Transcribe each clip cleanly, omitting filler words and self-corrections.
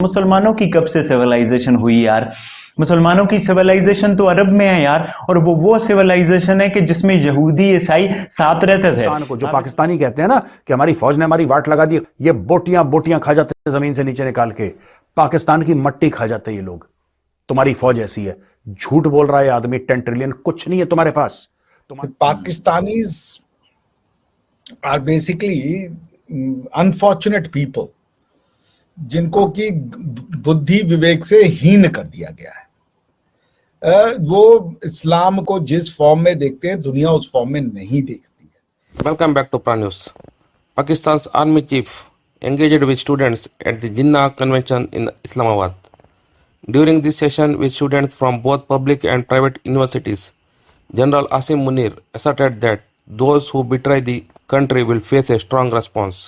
मुसलमानों की कब से सिविलाइजेशन हुई यार? मुसलमानों की सिविलाइजेशन तो अरब में है यार, और वो सिविलाइजेशन है कि जिसमें यहूदी ईसाई साथ रहते थे। पाकिस्तान को जो पाकिस्तानी कहते हैं ना कि हमारी फौज ने हमारी वाट लगा दी, ये बोटियां बोटियां खा जाते हैं जमीन से नीचे निकाल के, पाकिस्तान की मट्टी खा जाते हैं ये लोग। तुम्हारी फौज ऐसी है, झूठ बोल रहा है आदमी। 10 ट्रिलियन कुछ नहीं है तुम्हारे पास। Pakistanis are basically unfortunate people जिनको की बुद्धि विवेक से हीन कर दिया गया है। वो इस्लाम को जिस फॉर्म में देखते हैं दुनिया उस फॉर्म में नहीं देखती है। Welcome back to Pranews. Pakistan's army chief engaged with students at the Jinnah convention in Islamabad. During this session with students from both public and private universities, General Asim Munir asserted that those who betray the country will face a strong response.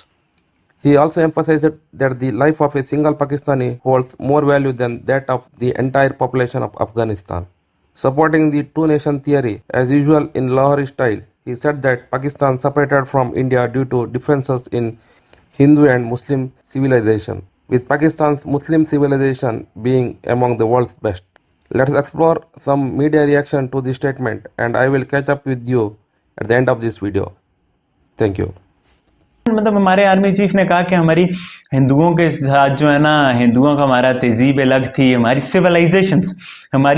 He also emphasized that the life of a single Pakistani holds more value than that of the entire population of Afghanistan. Supporting the two-nation theory, as usual in Lahori style, he said that Pakistan separated from India due to differences in Hindu and Muslim civilization, with Pakistan's Muslim civilization being among the world's best. Let's explore some media reaction to this statement, and I will catch up with you at the end of this video. Thank you. मतलब हमारे army chief ने कहा कि हमारी हिंदुओं के साथ जो है ना, हिंदुओं का हमारा तहजीब अलग थी, हमारी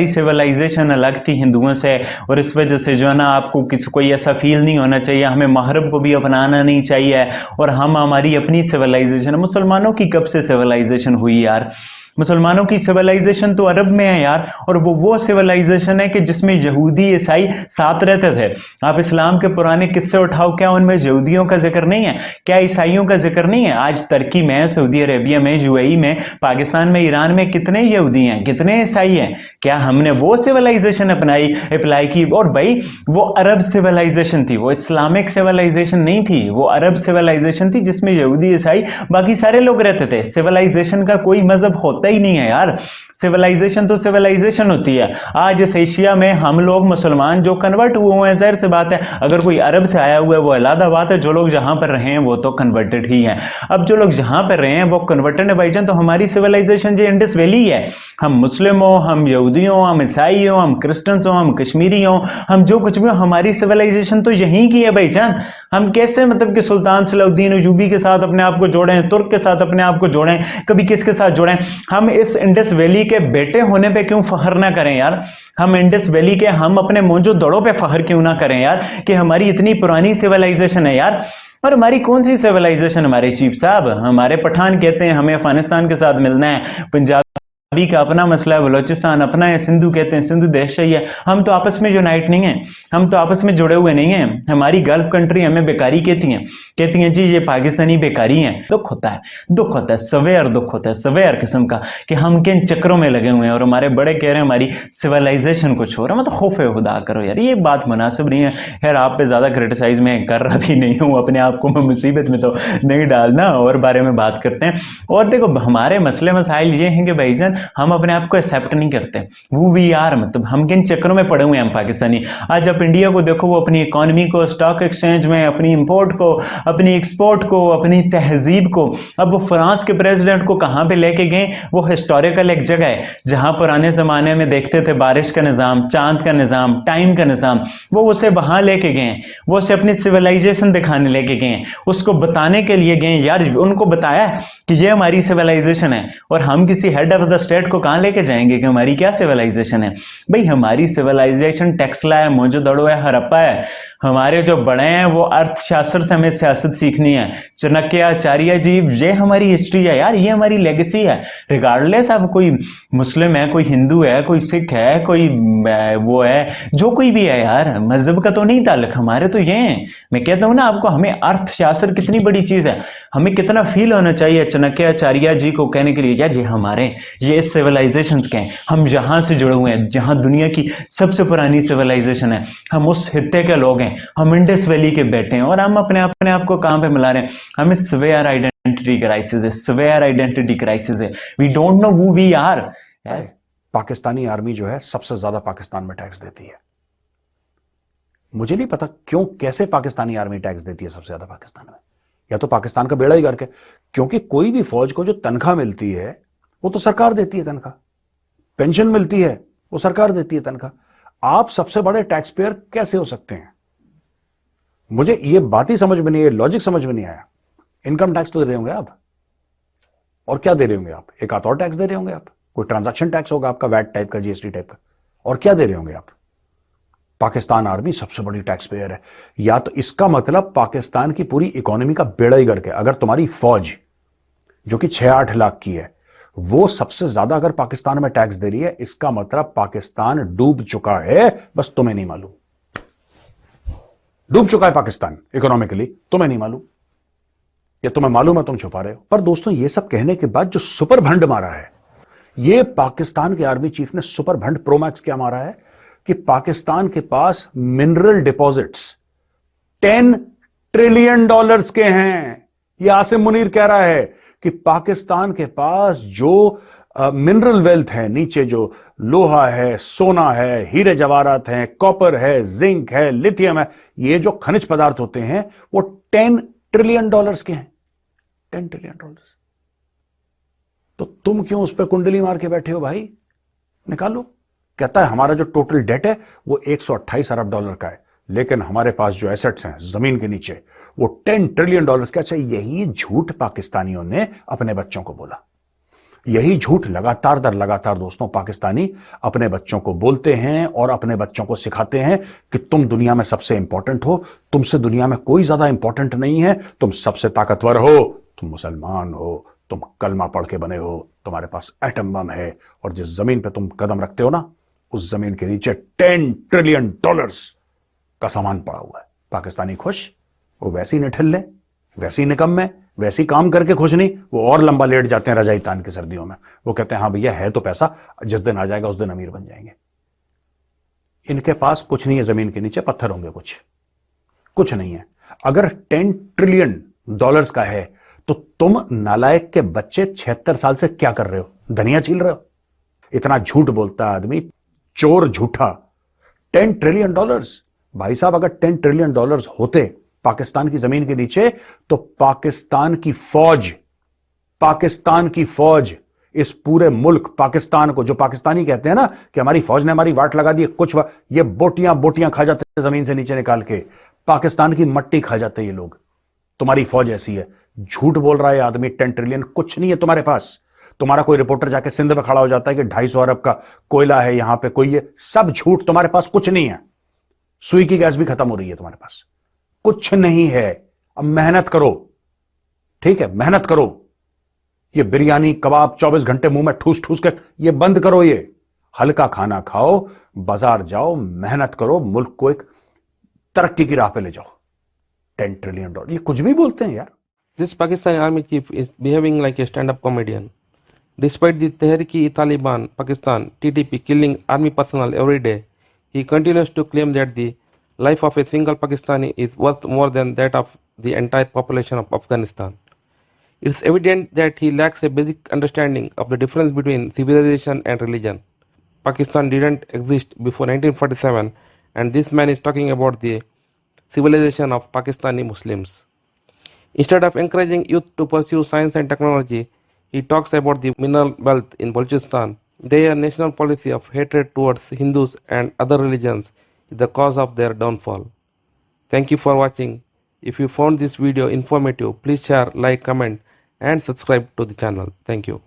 सिविलाइजेशन अलग थी हिंदुओं से, और इस वजह से जो है ना आपको कोई ऐसा फील नहीं होना चाहिए, हमें महरब को भी अपनाना नहीं चाहिए, और हमारी अपनी सिविलाइजेशन। मुसलमानों की कब से सिविलाइजेशन हुई यार? मुसलमानों की सिविलाइजेशन तो अरब में है यार, और वो सिविलाइजेशन है कि जिसमें यहूदी ईसाई साथ रहते थे। आप इस्लाम के पुराने किस्से उठाओ, क्या उनमें यहूदियों का जिक्र नहीं है? क्या ईसाइयों का जिक्र नहीं है? आज तुर्की में, सऊदी अरेबिया में, यूएई में, पाकिस्तान में, ईरान में कितने यहूदी हैं, कितने ईसाई हैं? क्या हमने वो सिविलाइजेशन अप्लाई की? और भाई वो अरब सिविलाइजेशन थी, वो इस्लामिक सिविलाइजेशन नहीं थी, वो अरब सिविलाइजेशन थी जिसमें यहूदी ईसाई बाकी सारे लोग रहते थे। सिविलाइजेशन का कोई मजहब होता ही नहीं है यार। सिविलाइजेशन तो सिविलाइजेशन होती है। आज इस एशिया में हम लोग मुसलमान जो कन्वर्ट हुए हैं, जाहिर सी बात है अगर कोई अरब से आया हुआ है वो अलग बात है, जो लोग जहां पर रहे हैं वो तो कन्वर्टेड ही हैं। अब जो लोग जहां पर रहे हैं वो कन्वर्टेड है भाईजान। तो हमारी सिविलाइजेशन जो इंडस वैली है, हम मुस्लिम हो, हम यहूदी हो, हम ईसाई हो, हम क्रिश्चियन हो, हम कश्मीरी हो, हम जो कुछ भी हो, हमारी सिविलाइजेशन तो यहीं की है भाईजान। हम कैसे मतलब कि सुल्तान सलाउद्दीन अयूबी के साथ अपने आप को जोड़ें, तुर्क के साथ अपने आप को जोड़ें, कभी किसके साथ जोड़ें? हम इस इंडस वैली के बेटे होने पे क्यों फख्र ना करें यार? हम इंडस वैली के, हम अपने मौजूद दड़ों पे फख्र क्यों ना करें यार कि हमारी इतनी पुरानी सिविलाइजेशन है यार। और हमारी कौन सी सिविलाइजेशन? हमारे चीफ साहब, हमारे पठान कहते हैं हमें अफगानिस्तान के साथ मिलना है, पंजाबी का अपना मसला है, बलोचिस्तान अपना है, सिंधु कहते हैं सिंधु देश चाहिए। हम तो आपस में यूनाइट नहीं है, हम तो आपस में जुड़े हुए नहीं हैं। हमारी गल्फ कंट्री हमें बेकारी कहती हैं जी ये पाकिस्तानी बेकारी हैं। दुख होता है, सवेर दुख होता है, सवेर किस्म का, कि हम किन चक्रों में लगे हुए हैं। और हमारे बड़े कह रहे हैं हमारी सिविलाइजेशन कुछ हो रहा है। मतलब खौफ खुदा करो यार, ये बात मुनासिब नहीं है। खैर आप पे ज्यादा क्रिटिसाइज मैं कर रहा भी नहीं हूँ, अपने आप को मैं मुसीबत में तो नहीं डालना, और बारे में बात करते हैं। और देखो हमारे मसले मसाइल ये हैं कि भाईजान हम अपने आप को एक्सेप्ट नहीं करते। वो वी आर, मतलब हम किन चक्रों में पड़े हुए हैं हम पाकिस्तानी। आज आप इंडिया को देखो, वो अपनी इकोनॉमी को, स्टॉक एक्सचेंज में, अपनी इंपोर्ट को, अपनी एक्सपोर्ट को, अपनी तहजीब को, अब वो फ्रांस के प्रेसिडेंट को कहां पे लेके गए? वो हिस्टोरिकल एक जगह है जहां पुराने जमाने में देखते थे बारिश का निजाम, चांद का निजाम, टाइम का निजाम, वो उसे वहां लेके गए, वो उसे अपनी सिविलाइजेशन दिखाने लेके गए, उसको बताने के लिए गए यार। उनको बताया कि ये हमारी सिविलाइजेशन है, और हम किसी हेड ऑफ द स्टेट को कहां लेके जाएंगे कि हमारी क्या सिविलाइजेशन है? भाई हमारी सिविलाइजेशन टेक्सला है, मोहनजोदड़ो है, हड़प्पा है। हमारे जो बड़े हैं वो अर्थशास्त्र से हमें सियासत सीखनी है। चाणक्य, आचार्य जी, ये हमारी हिस्ट्री है यार, ये हमारी लेगेसी है। रिगार्डलेस अब कोई मुस्लिम है, कोई हिंदू है, कोई सिख है, कोई वो है, जो कोई भी है यार, मजहब का तो नहीं ताल्लुक, हमारे तो ये हैं। मैं कहता हूं ना आपको, हमें अर्थशास्त्र कितनी बड़ी चीज है, हमें कितना फील होना चाहिए चाणक्य आचार्य जी को कहने के लिए यार ये हमारे, ये सिविलाइजेशन के हैं, हम जहां से जुड़े हुए हैं, जहां दुनिया की सबसे पुरानी सिविलाइजेशन है, हम उस हित्ते के लोग हैं, हम इंडस वैली के बेटे हैं। और हम अपने आप को कहां पे मिला रहे हैं? हमें स्वेयर आइडेंटिटी क्राइसिस है, we don't know who we are. Pakistani army जो है सबसे ज्यादा पाकिस्तान में टैक्स देती है। मुझे नहीं पता क्यों, कैसे पाकिस्तानी आर्मी टैक्स देती है सबसे ज्यादा पाकिस्तान में। या तो पाकिस्तान का बेड़ा ही गर्क है, क्योंकि कोई भी फौज को जो तनख्वाह मिलती है वो तो सरकार देती है तनख्वाह, पेंशन मिलती है, वो सरकार देती है तनख्वाह। आप सबसे बड़े टैक्स पेयर कैसे हो सकते हैं? मुझे ये बात ही समझ में नहीं है, लॉजिक समझ में नहीं आया। इनकम टैक्स तो दे रहे होंगे आप, और क्या दे रहे होंगे आप? एक आध और टैक्स दे रहे होंगे आप, कोई ट्रांजैक्शन टैक्स होगा आपका, वैट टाइप का, जीएसटी टाइप का, और क्या दे रहे होंगे आप? पाकिस्तान आर्मी सबसे बड़ी टैक्स पेयर है। या तो इसका मतलब पाकिस्तान की पूरी इकोनॉमी का बेड़ा ही गर्क है। अगर तुम्हारी फौज जो कि 6-8 लाख की है, वो सबसे ज्यादा अगर पाकिस्तान में टैक्स दे रही है, इसका मतलब पाकिस्तान डूब चुका है, बस तुम्हें नहीं मालूम। डूब चुका है पाकिस्तान इकोनॉमिकली, तुम्हें नहीं मालूम, या तुम्हें मालूम है, तुम छुपा रहे हो। पर दोस्तों, ये सब कहने के बाद जो सुपर भंड मारा है, ये पाकिस्तान के आर्मी चीफ ने सुपर भंड प्रोमैक्स क्या मारा है कि पाकिस्तान के पास मिनरल डिपॉजिट्स 10 ट्रिलियन डॉलर्स के हैं। ये आसिम मुनीर कह रहा है कि पाकिस्तान के पास जो मिनरल वेल्थ है, नीचे जो लोहा है, सोना है, हीरे जवाहरात हैं, कॉपर है, जिंक है, लिथियम है, ये जो खनिज पदार्थ होते हैं, वो 10 ट्रिलियन डॉलर्स के हैं। 10 ट्रिलियन डॉलर्स। तो तुम क्यों उस पर कुंडली मार के बैठे हो भाई? निकालो। कहता है हमारा जो टोटल डेट है वो 128 अरब डॉलर का है, लेकिन हमारे पास जो एसेट्स हैं जमीन के नीचे, वो 10 ट्रिलियन डॉलर्स के। अच्छा, यही झूठ पाकिस्तानियों ने अपने बच्चों को बोला। यही झूठ लगातार दर लगातार दोस्तों पाकिस्तानी अपने बच्चों को बोलते हैं और अपने बच्चों को सिखाते हैं कि तुम दुनिया में सबसे इंपॉर्टेंट हो, तुमसे दुनिया में कोई ज्यादा इंपॉर्टेंट नहीं है, तुम सबसे ताकतवर हो, तुम मुसलमान हो, तुम कलमा पढ़ के बने हो, तुम्हारे पास एटम बम है, और जिस जमीन पे तुम कदम रखते हो ना, उस जमीन के नीचे 10 ट्रिलियन डॉलर्स का सामान पड़ा हुआ है। पाकिस्तानी खुश? वो वैसी निठल्ले, वैसी निकम्मे, वैसी काम करके खुश नहीं, वो और लंबा लेट जाते हैं रजाई तान के सर्दियों में। वो कहते हैं हाँ भैया है तो पैसा, जिस दिन आ जाएगा उस दिन अमीर बन जाएंगे। इनके पास कुछ नहीं है जमीन के नीचे, पत्थर होंगे, कुछ नहीं है। अगर 10 ट्रिलियन डॉलर्स का है तो तुम नालायक के बच्चे 76 साल से क्या कर रहे हो? धनिया छील रहे हो? इतना झूठ बोलता है आदमी, चोर झूठा। 10 ट्रिलियन डॉलर्स भाई साहब, अगर 10 ट्रिलियन डॉलर्स होते पाकिस्तान की जमीन के नीचे, तो पाकिस्तान की फौज इस पूरे मुल्क पाकिस्तान को, जो पाकिस्तानी कहते हैं ना कि हमारी फौज ने हमारी वाट लगा दी, कुछ ये बोटियां खा जाते हैं जमीन से नीचे निकाल के, पाकिस्तान की मट्टी खा जाते हैं ये लोग। तुम्हारी फौज ऐसी है। झूठ बोल रहा है आदमी। 10 ट्रिलियन कुछ नहीं है तुम्हारे पास। तुम्हारा कोई रिपोर्टर जाके सिंध में खड़ा हो जाता है कि 250 अरब का कोयला है यहां पे, कोई, ये सब झूठ। तुम्हारे पास कुछ नहीं है। सुई की गैस भी खत्म हो रही है तुम्हारे पास, कुछ नहीं है। अब मेहनत करो, ठीक है, मेहनत करो। ये बिरयानी कबाब 24 घंटे मुंह में ठूस ठूस के ये बंद करो। ये हल्का खाना खाओ, बाजार जाओ, मेहनत करो, मुल्क को एक तरक्की की राह पे ले जाओ। 10 ट्रिलियन डॉलर, ये कुछ भी बोलते हैं यार। This Pakistani army chief is behaving like a stand-up comedian. Despite the Tehrik-e-Taliban Pakistan (TTP) killing army personnel every day, he continues to claim that the life of a single Pakistani is worth more than that of the entire population of Afghanistan. It's evident that he lacks a basic understanding of the difference between civilization and religion. Pakistan didn't exist before 1947, and this man is talking about the civilization of Pakistani Muslims. Instead of encouraging youth to pursue science and technology, he talks about the mineral wealth in Balochistan. Their national policy of hatred towards Hindus and other religions is the cause of their downfall. Thank you for watching. If you found this video informative, please share, like, comment, and subscribe to the channel. Thank you.